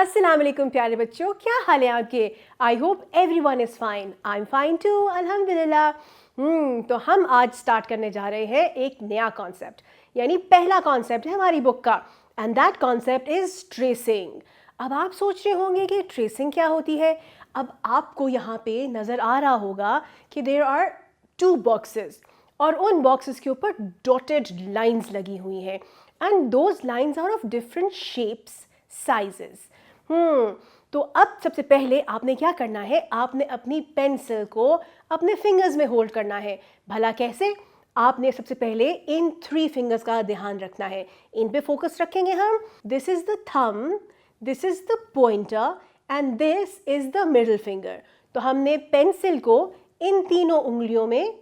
अस्सलाम वालेकुम प्यारे बच्चों, क्या हाल है आपके? I hope everyone is fine. I am fine too, अल्हम्दुलिल्लाह. तो हम आज स्टार्ट करने जा रहे हैं एक नया कॉन्सेप्ट, यानी पहला कॉन्सेप्ट है हमारी बुक का, and that concept is tracing. अब आप सोच रहे होंगे कि ट्रेसिंग क्या होती है. अब आपको यहाँ पे नज़र आ रहा होगा कि देयर आर 2 बॉक्सेस और उन बॉक्सेस के ऊपर डॉटेड लाइंस लगी हुई हैं, and those lines are of different shapes, sizes. तो अब सबसे पहले आपने क्या करना है, आपने अपनी पेंसिल को अपने फिंगर्स में होल्ड करना है. भला कैसे? आपने सबसे पहले इन 3 फिंगर्स का ध्यान रखना है. इन पे फोकस रखेंगे हम. This is the thumb, this is the pointer and this is the middle finger. तो हमने पेंसिल को इन तीनों उंगलियों में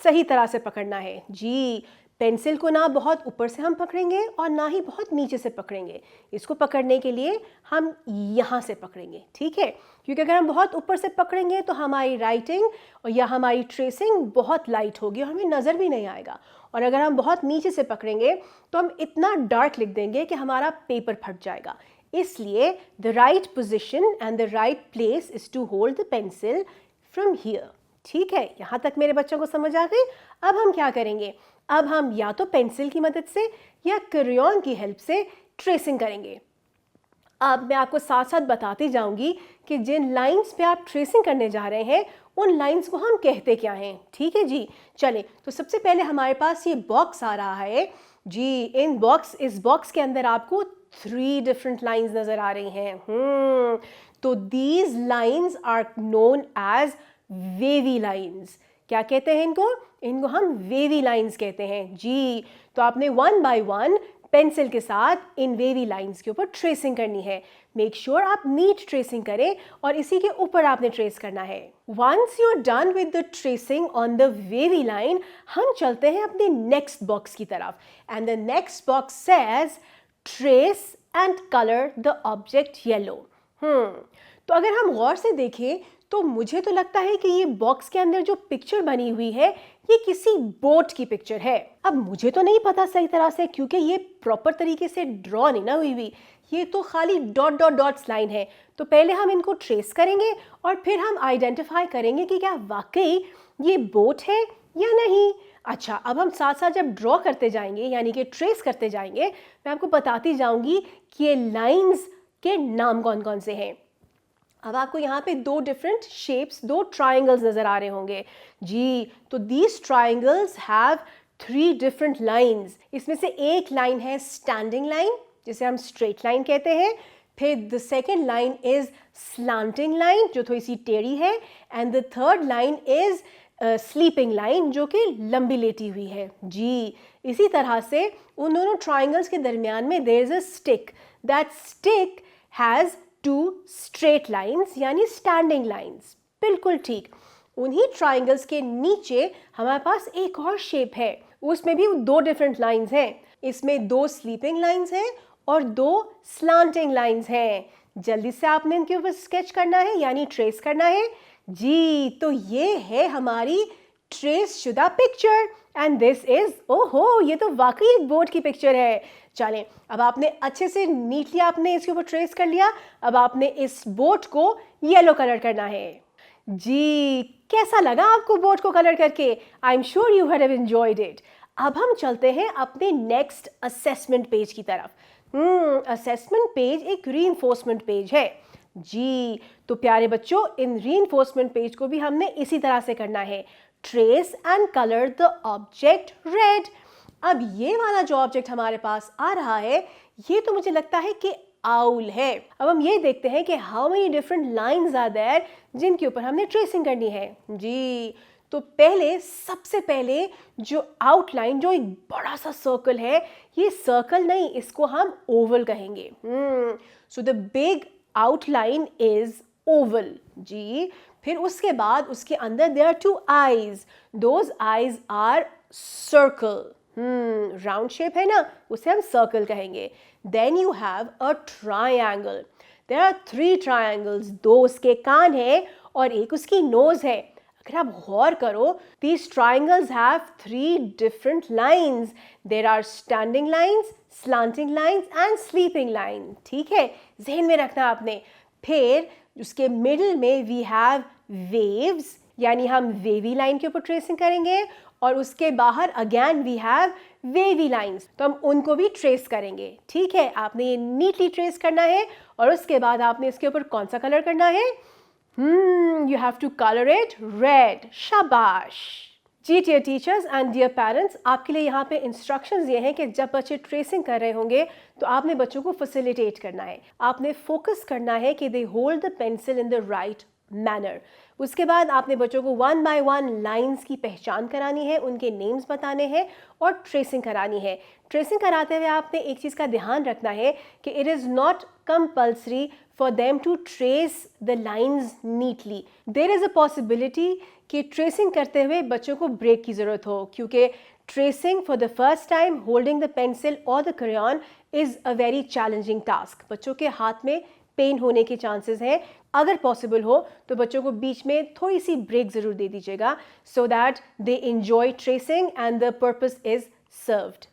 सही तरह से पकड़ना है. जी, पेंसिल को ना बहुत ऊपर से हम पकड़ेंगे और ना ही बहुत नीचे से पकड़ेंगे. इसको पकड़ने के लिए हम यहाँ से पकड़ेंगे, ठीक है? क्योंकि अगर हम बहुत ऊपर से पकड़ेंगे तो हमारी राइटिंग और या हमारी ट्रेसिंग बहुत लाइट होगी और हमें नज़र भी नहीं आएगा. और अगर हम बहुत नीचे से पकड़ेंगे तो हम इतना डार्क लिख देंगे कि हमारा पेपर फट जाएगा. इसलिए the right position and the right place is to hold the pencil from here. ठीक है, यहाँ तक मेरे बच्चों को समझ आ गई? अब हम क्या करेंगे? अब हम या तो पेंसिल की मदद से या क्रेयॉन की हेल्प से ट्रेसिंग करेंगे. अब मैं आपको साथ साथ बताती जाऊंगी कि जिन लाइंस पे आप ट्रेसिंग करने जा रहे हैं उन लाइंस को हम कहते क्या हैं. ठीक है जी, चले. तो सबसे पहले हमारे पास ये बॉक्स आ रहा है जी. इस बॉक्स के अंदर आपको 3 डिफरेंट लाइंस नजर आ रही हैं. तो these lines are known as wavy lines. क्या कहते हैं इनको? इनको हम वेवी लाइंस कहते हैं जी. तो आपने 1 बाय 1 पेंसिल के साथ इन वेवी लाइंस के ऊपर ट्रेसिंग करनी है. मेक श्योर आप नीट ट्रेसिंग करें और इसी के ऊपर आपने ट्रेस करना है. Once you are done with the tracing on the wavy line, हम चलते हैं अपने नेक्स्ट बॉक्स की तरफ. And the next box says trace and colour the object yellow. तो अगर हम गौर से देखें तो मुझे तो लगता है कि ये बॉक्स के अंदर जो पिक्चर बनी हुई है ये किसी बोट की पिक्चर है. अब मुझे तो नहीं पता सही तरह से, क्योंकि ये प्रॉपर तरीके से ड्रॉ नहीं ना हुई. ये तो खाली डॉट डॉट डॉट्स लाइन है. तो पहले हम इनको ट्रेस करेंगे और फिर हम आइडेंटिफाई करेंगे कि क्या वाकई ये बोट है या नहीं. अच्छा, अब हम साथ साथ जब ड्रॉ करते जाएंगे यानी कि ट्रेस करते जाएंगे, मैं आपको बताती जाऊंगी कि ये लाइन्स के नाम कौन कौन से हैं. अब आपको यहाँ पे 2 डिफरेंट शेप्स, 2 ट्राइंगल्स नज़र आ रहे होंगे जी. तो these triangles have 3 different lines. इसमें से एक लाइन है स्टैंडिंग लाइन, जिसे हम स्ट्रेट लाइन कहते हैं. फिर the second line is slanting line, जो थोड़ी सी टेढ़ी है. And the third line is sleeping line, जो कि लंबी लेटी हुई है जी. इसी तरह से उन दोनों ट्राइंगल्स के दरमियान में there is a stick. That stick has 2 straight lines यानी स्टैंडिंग लाइंस. बिल्कुल ठीक. उन्हीं ट्राइंगल्स के नीचे हमारे पास एक और शेप है. उसमें भी 2 डिफरेंट लाइंस हैं. इसमें 2 स्लीपिंग लाइंस हैं और 2 स्लांटिंग लाइंस हैं. जल्दी से आपने इनके ऊपर स्केच करना है यानी ट्रेस करना है जी. तो ये है हमारी ट्रेस शुदा पिक्चर एंड दिस इज, ओहो, ये तो वाकई एक बोट की पिक्चर है. चलें, अब आपने अच्छे से नीटली आपने इसके ऊपर ट्रेस कर लिया. अब आपने इस बोट को येलो कलर करना है जी. कैसा लगा आपको बोट को कलर करके? I am sure you have enjoyed it. अब हम चलते हैं अपने नेक्स्ट असेसमेंट पेज की तरफ. असेसमेंट पेज एक रीइंफोर्समेंट पेज है जी. तो प्यारे बच्चों, इन रीइंफोर्समेंट पेज को भी हमने इसी तरह से करना है. Trace and colour the object red. अब ये वाला जो ऑब्जेक्ट हमारे पास आ रहा है, ये तो मुझे लगता है कि आउल है. अब हम ये देखते हैं कि how many different lines are there जिनके ऊपर हमने ट्रेसिंग करनी है जी. तो सबसे पहले जो आउटलाइन, जो एक बड़ा सा सर्कल है, ये सर्कल नहीं, इसको हम ओवल कहेंगे. So the big outline is oval जी. फिर उसके बाद उसके अंदर there are 2 eyes. Those eyes are circle. Round shape है ना, उसे हम सर्कल कहेंगे. Then you have a triangle. There are 3 triangles. 2 उसके कान है और एक उसकी नोज है. अगर आप गौर करो, these triangles have 3 different lines. There are standing lines, slanting lines and sleeping line, ठीक है, जहन में रखना आपने। फिर उसके मिडिल में वी हैव वेव्स, यानी हम वेवी लाइन के ऊपर ट्रेसिंग करेंगे, और उसके बाहर again we have wavy lines, तो हम उनको भी ट्रेस करेंगे, ठीक है। आपने ये नीटली ट्रेस करना है, और उसके बाद आपने इसके ऊपर कौन सा कलर करना है? You have to colour it red. शाबाश जी। Dear teachers and dear parents, आपके लिए यहाँ पे इंस्ट्रक्शंस ये हैं कि जब बच्चे ट्रेसिंग कर रहे होंगे तो आपने बच्चों को फैसिलिटेट करना है, आपने फोकस करना है कि they hold the pencil in the right manner. उसके बाद आपने बच्चों को 1 बाय 1 लाइंस की पहचान करानी है, उनके नेम्स बताने हैं और ट्रेसिंग करानी है। ट्रेसिंग कराते हुए आपने एक चीज़ का ध्यान रखना है कि it is not compulsory for them to trace the lines neatly. There is a possibility कि ट्रेसिंग करते हुए बच्चों को ब्रेक की ज़रूरत हो, क्योंकि tracing for the first time holding the pencil और the crayon is a very challenging task. बच्चों के हाथ में पेन होने के चांसेस हैं। अगर पॉसिबल हो तो बच्चों को बीच में थोड़ी सी ब्रेक ज़रूर दे दीजिएगा, so that they enjoy tracing and the purpose is served.